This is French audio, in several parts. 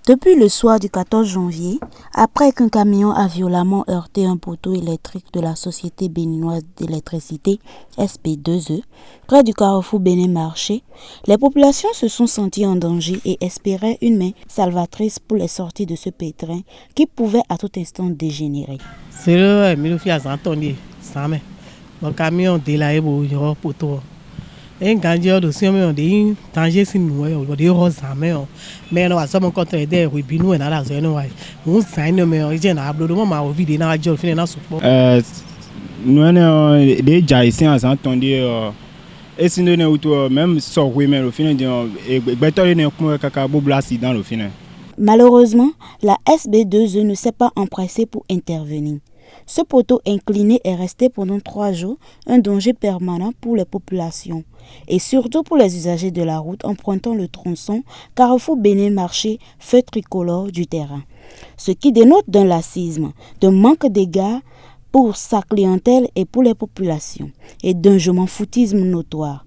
Depuis le soir du 14 janvier, après qu'un camion a violemment heurté un poteau électrique de la Société béninoise d'électricité SB2E, près du carrefour Bénin-Marché, les populations se sont senties en danger et espéraient une main salvatrice pour les sortir de ce pétrin qui pouvait à tout instant dégénérer. C'est le camion délaé pour le poteau. Un gardien de si on dit danger si nous on dit rose mais on va se rencontrer des rubinous et dans la zone on s'en mais j'ai un abdo de moment au vide dans la jolle finir dans support nous on déjà ici en entendu et si nous auto même sort oui mais au final et béton ne comme caca boblassi dans le final. Malheureusement, la SB2E ne s'est pas empressée pour intervenir. Ce poteau incliné est resté pendant 3 jours un danger permanent pour les populations et surtout pour les usagers de la route empruntant le tronçon carrefour Bénin-Marché feu tricolore du terrain. Ce qui dénote d'un lassisme, d'un manque d'égard pour sa clientèle et pour les populations et d'un je m'en foutisme notoire.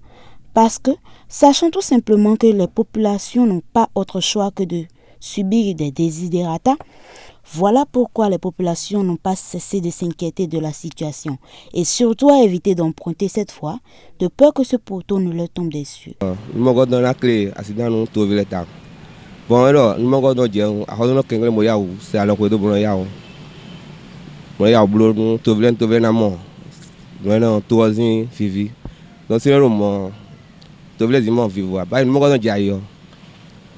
Parce que, sachant tout simplement que les populations n'ont pas autre choix que de subir des desiderata, voilà pourquoi les populations n'ont pas cessé de s'inquiéter de la situation et surtout à éviter d'emprunter cette fois, de peur que ce poteau ne leur tombe dessus. Nous avons donné la clé, accident nous trouvé l'état. Bon alors, nous avons donné à moya c'est alors que moya boulot nous trouvé na mort. Nous avons troisième fivi. Donc c'est le moment trouvé dimanche vivre. Bah nous avons donné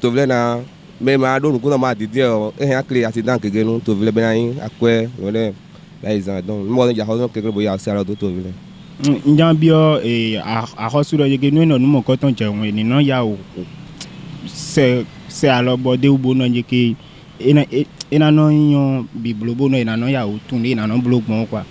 trouvé na mais ma don ko ma didi e clé accident que nous trouvé ben à quoi voilà là donc nous avons déjà que boya c'est alors trouvé. Njambio et à ressourcer que nous nous coton tchon ni non ya c'est alors bordé ou bon que ina non biblo bon ina non ya tourner ina non blog bon quoi.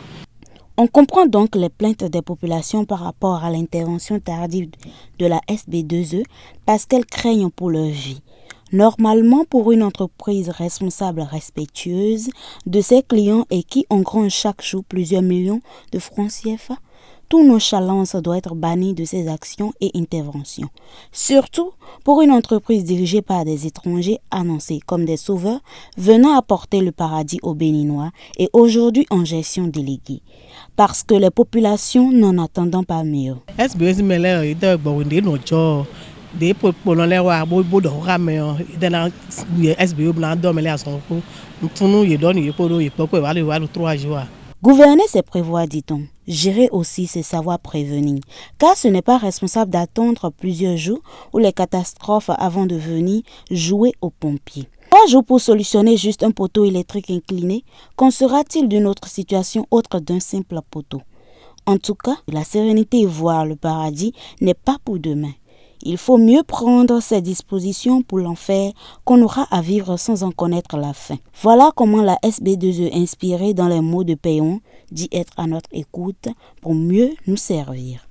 On comprend donc les plaintes des populations par rapport à l'intervention tardive de la SB2E parce qu'elles craignent pour leur vie. Normalement, pour une entreprise responsable respectueuse de ses clients et qui engrange chaque jour plusieurs millions de francs CFA, toute nonchalance doit être bannie de ses actions et interventions. Surtout pour une entreprise dirigée par des étrangers annoncés comme des sauveurs venant apporter le paradis aux Béninois et aujourd'hui en gestion déléguée. Parce que les populations n'en attendent pas mieux. Des pour les voir beau de ramé dans SBO blanc dormir à son cou tout nous y donne y peut aller voir 3 jours. Gouverner c'est prévoir, dit-on. Gérer aussi c'est savoir prévenir. Car ce n'est pas responsable d'attendre plusieurs jours ou les catastrophes avant de venir jouer aux pompiers. 3 jours pour solutionner juste un poteau électrique incliné, qu'en sera-t-il d'une autre situation autre d'un simple poteau? En tout cas, la sérénité et voir le paradis n'est pas pour demain. Il faut mieux prendre ces dispositions pour l'enfer qu'on aura à vivre sans en connaître la fin. Voilà comment la SB2E inspirée dans les mots de Péon dit être à notre écoute pour mieux nous servir.